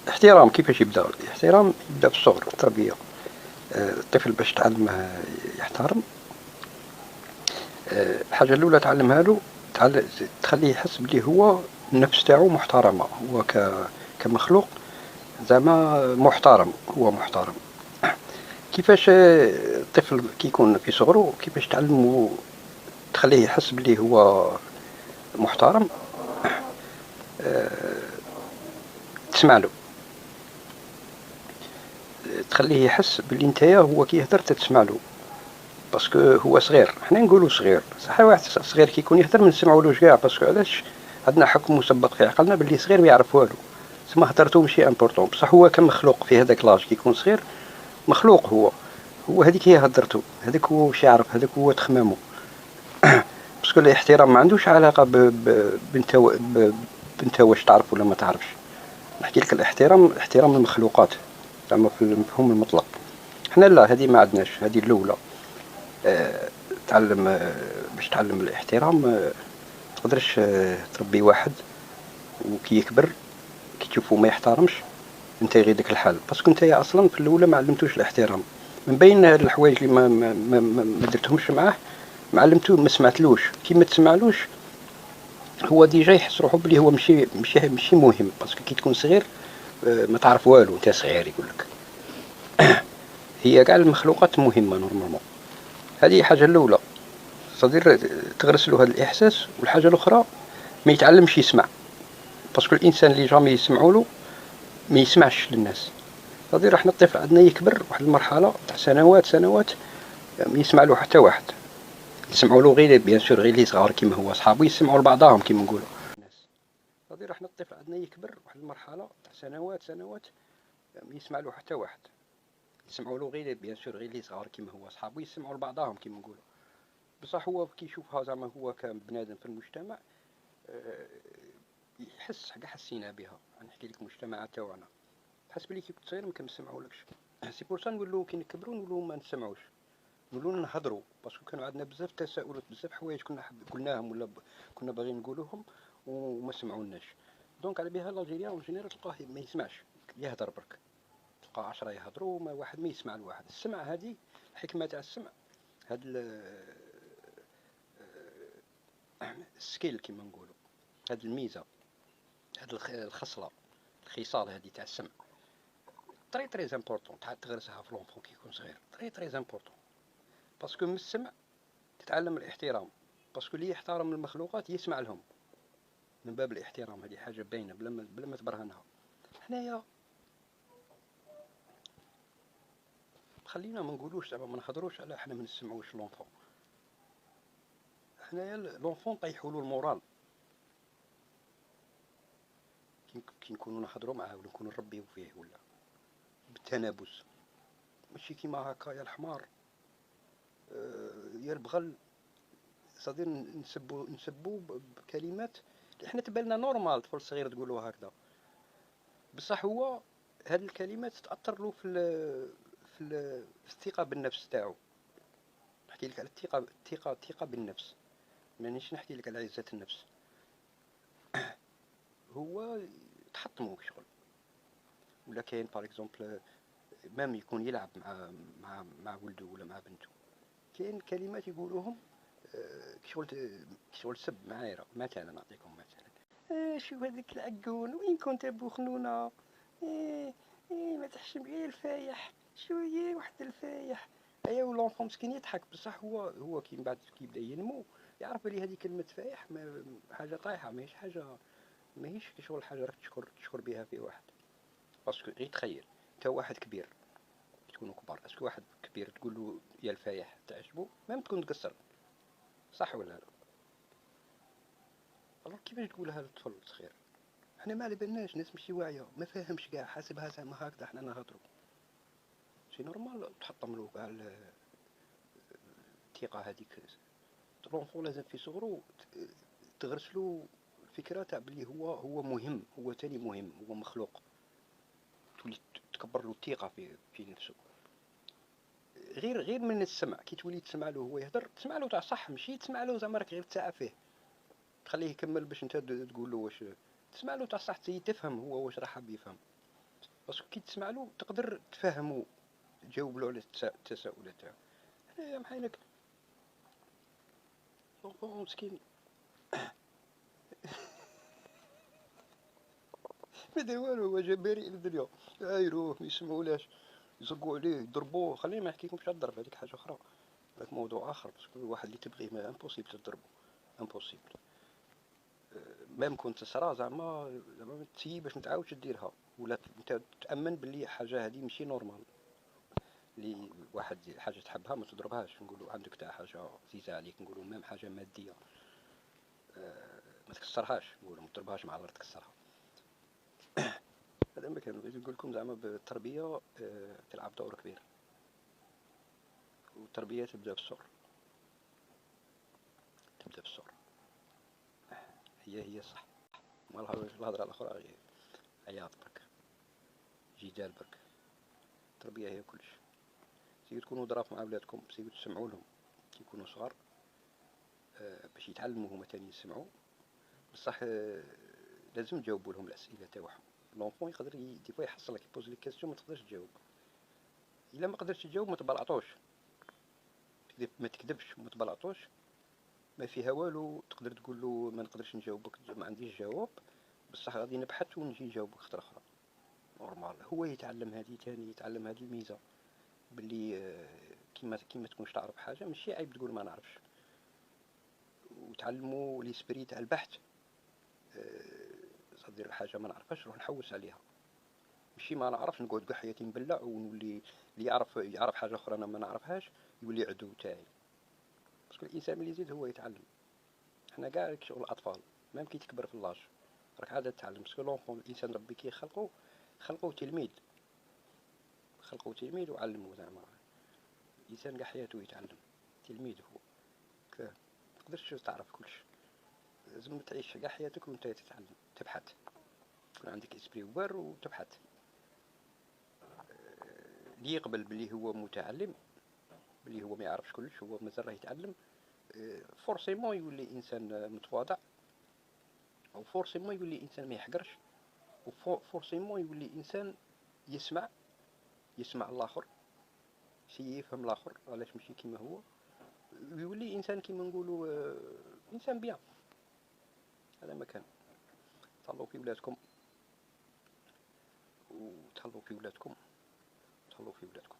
الاحترام كيفاش يبدا؟ الاحترام يبدا في الصغر، في التربيه. الطفل باش تعلمه يحترم، الحاجه الاولى تعلمها له، تخليه يحس بلي هو النفس تاعو محترمه، هو كمخلوق زعما محترم، هو محترم. كيفاش الطفل كي يكون في صغره، كيفاش تعلمه تخليه يحس بلي هو محترم؟ تسمع له، تخليه يحس بلي نتايا هو كي يهدر تسمع له، باسكو هو صغير. حنا نقولوا صغير، صح، واحد صغير كي يكون يهدر ما نسمعولوش كاع، باسكو علاش؟ عندنا حكم مسبق في عقلنا بلي صغير ما يعرف والو، تسمى هدرتو ماشي امبورطون. بصح هو كمخلوق في هذاك لاج كي يكون صغير، مخلوق هو هذيك هي هدرتو، هذاك هو واش يعرف، هذاك هو تخمامو. باسكو الاحترام ما عندوش علاقه بنت واش تعرف ولا ما تعرفش. نحكي لك الاحترام، احترام المخلوقات زعما في المفهوم المطلق. حنا لا، هذه ما عندناش، هذه الاولى. تعلم، باش تعلم الاحترام تقدرش تربي واحد وكي يكبر كي تشوفه ما يحترمش انت غير ديك الحال، باسكو انت اصلا في الاولى ما علمتوش الاحترام. من بين الحوايج اللي ما درتهمش معاه، ما علمتوه، ما سمعتلوش. كي ما تسمعلوش هو ديجا يحس روحو بلي هو ماشي مهم، باسكو كي تكون صغير ما تعرف والو، انت صغير يقولك. هي كاع المخلوقات مهمه نورمالمون. هذه حاجه الاولى، صدير تغرس له هذا الاحساس. والحاجه الاخرى ما يتعلمش يسمع، باسكو الانسان اللي جامي يسمعوا له ما يسمعش للناس. صدير احنا الطفل عندنا يكبر واحد المرحله تاع سنوات ما يسمع له حتى واحد، يسمعوا له غير بيان سور غير اللي صغار كيما هو صحابو، يسمعوا لبعضهم كيما نقولوا. صدير احنا الطفل عندنا يكبر واحد المرحله تاع سنوات ما يسمع له حتى واحد، يسمعوا له غير بيان سور غير اللي صغار كيما هو صحابو، يسمعوا لبعضهم كيما نقولوا. بصح هو كي يشوفها زعما هو كبنادم في المجتمع، يحس كاع حسينا بها. نحكي لك المجتمع تاعنا، تحس بلي كي كنت صغير ما كنسمعولكش. سي بور سا نقولوا كي نكبروا نقولوا ما نسمعوش، نقولوا نهضروا، باسكو كانوا عندنا بزاف تساؤلات، بزاف حوايج كنا قلناهم ولا كنا باغيين نقولوهم وما سمعوناش. دونك على بها الجيريان اون جينيرال تلقاه ما يسمعش، يهضر برك، تلقى 10 يهضروا ما واحد ما يسمع لواحد. السمع هذه الحكمه تاع السمع، هاد السكيل كيما نقولوا، هاد الميزه، هاد الخصله، الخصال هذه تاع السمع تري امبورطون. تغرسها في لونفون كي يكون صغير، تري امبورطون. باسكو من السمع تتعلم الاحترام، باسكو اللي يحترم المخلوقات يسمع لهم من باب الاحترام. هذه حاجه باينه بلا ما تبرهنها. حنايا خلينا ما نقولوش زعما ما نهضروش على حنا ما نسمعوش لونفون. حنايا لونفون طيحوا له المورال كي نكونوا نهضروا معاه ولا نكونوا نربيو فيه ولا بالتنابس، ماشي كيما هكا يا الحمار يا البغل. صادين نسبوا بكلمات اللي حنا تبالنا نورمال، طفل صغير تقولوا هكذا، بصح هو هاد الكلمات تاثر له في الثقه بالنفس تاعو. نحكي لك على الثقه بالنفس، مانيش نحكي لك على عزه النفس. هو تحطموا شغل، ولا كاين باغ اكزومبل مام يكون يلعب مع ولده ولا مع بنته، كاين كلمات يقولوهم شغل سب معايره. مثلا نعطيكم مثلا، شو هذيك العقون، وين كنت ابو خنونه، ما تحشم غير الفايح، شويه واحد الفايح. ايوا لونفون مسكين يضحك، بصح هو كي من بعد كي يبدا ينمو يعرف بلي هذه كلمه فايح حاجه طايحه، ماهيش حاجه، ماهيش شغل حاجه راك تشكر بها في واحد. باسكو غير تخيل انت واحد كبير، تكونوا كبار، اسكو واحد كبير تقول له يا الفايح تعجبو ميم تكون تقصر، صح ولا لا؟ الوغ كيفاش تقولها للطفل صغير؟ حنا ما على بالناش، ناس ماشي واعيه، ما فاهمش كاع، حاسبها زعما هكذا حنا نهضروا سي نورمال، تحطم له كاع الثقه هذيك. لونفون لازم في صغرو تغرس له الفكره تاع بلي هو مهم، هو تاني مهم، هو مخلوق، تولي تكبر له الثقه في نفسه. غير من السمع، كي تولي تسمع له هو يهدر، تسمع له تاع صح، ماشي تسمع له زعما راك غير تساعة فيه، تخليه يكمل باش انت تقول له واش. تسمع له تاع صح، تفهم هو واش راح حاب يفهم. باسكو كي تسمع له تقدر تفهمو، تجاوب له على التساؤلات تاعو. هنايا محايلك مسكين ما دار والو، هو جا بريء للدنيا، يروح ما يسمعولاش، يزقوا عليه يضربوه. خليه ما يحكيكمش على الضرب، هذيك حاجه اخرى، هذاك موضوع اخر. باسكو الواحد اللي تبغيه ما امبوسيبل تضربو، امبوسيبل. ميم كنت تصرا زعما ما تسيي باش ما تعاودش ديرها، ولا انت تامن باللي حاجه هذه ماشي نورمال. اللي واحد حاجه تحبها ما تضربهاش. نقولوا عندك تاع حاجه عزيزه عليك، نقولوا ميم حاجه ماديه ما تكسرهاش، نقولوا ما تضربهاش مع الارض تكسرها. هذا ما كان بغيت نقول لكم زعما بالتربيه تلعب دور كبير، والتربيه تبدا بالصغر، تبدا بالصغر. هي صح. ما الهضره الاخرى غير عياط برك، جدال برك. التربيه هي كلش. سيو تكونوا ظراف مع ولادكم، سيو تسمعوا لهم كي يكونوا صغار باش يتعلموا هما تاني يسمعوا. بصح لازم تجاوبوا لهم الاسئله تاعهم. لونفون يقدر دي فوا يحصل لك يبوز لك كاستيون ما تقدرش تجاوب. الا ما قدرتش تجاوب ما تبلعطوش، ما تكذبش وما تبلعطوش، ما فيها والو. تقدر تقول له ما نقدرش نجاوبك، ما عنديش جواب، بصح غادي نبحث ونجي نجاوبك خطره اخرى. نورمال هو يتعلم هذه تاني، يتعلم هذه الميزه باللي كيما تكونش تعرف حاجه ماشي عيب تقول ما نعرفش. وتعلموا ليسبري تاع البحث. صدير حاجه ما نعرفهاش نروح نحوس عليها، ماشي ما نعرفش نقعد كاع حياتي نبلع ونولي اللي يعرف حاجه اخرى انا ما نعرفهاش يولي عدو تاعي. باسكو الانسان ملي يزيد هو يتعلم. حنا كاع شغل الاطفال، ميم كي تكبر في اللاج راك عاد تتعلم. باسكو لونفون الانسان ربي كي خلقه تلميذ، خلقه تلميذ وعلمه. زعما الانسان كاع حياته يتعلم، تلميذ هو. ما تقدرش تعرف كلش، لازم تعيش كاع حياتك وانت تتعلم، تبحث، يكون عندك اسبري وبر وتبحث. اللي يقبل بلي هو متعلم، بلي هو ما يعرفش كلش، هو مازال راه يتعلم، فورسيمون يولي انسان متواضع، او فورسيمون يولي انسان ما يحقرش، وفورسيمون يولي انسان يسمع الاخر، يفهم الاخر علاش ماشي كيما هو، ويولي انسان كيما نقولوا انسان بيان. هذا ما كان. تهلاو في ولادكم، وتهلاو في ولادكم، تهلاو في ولادكم.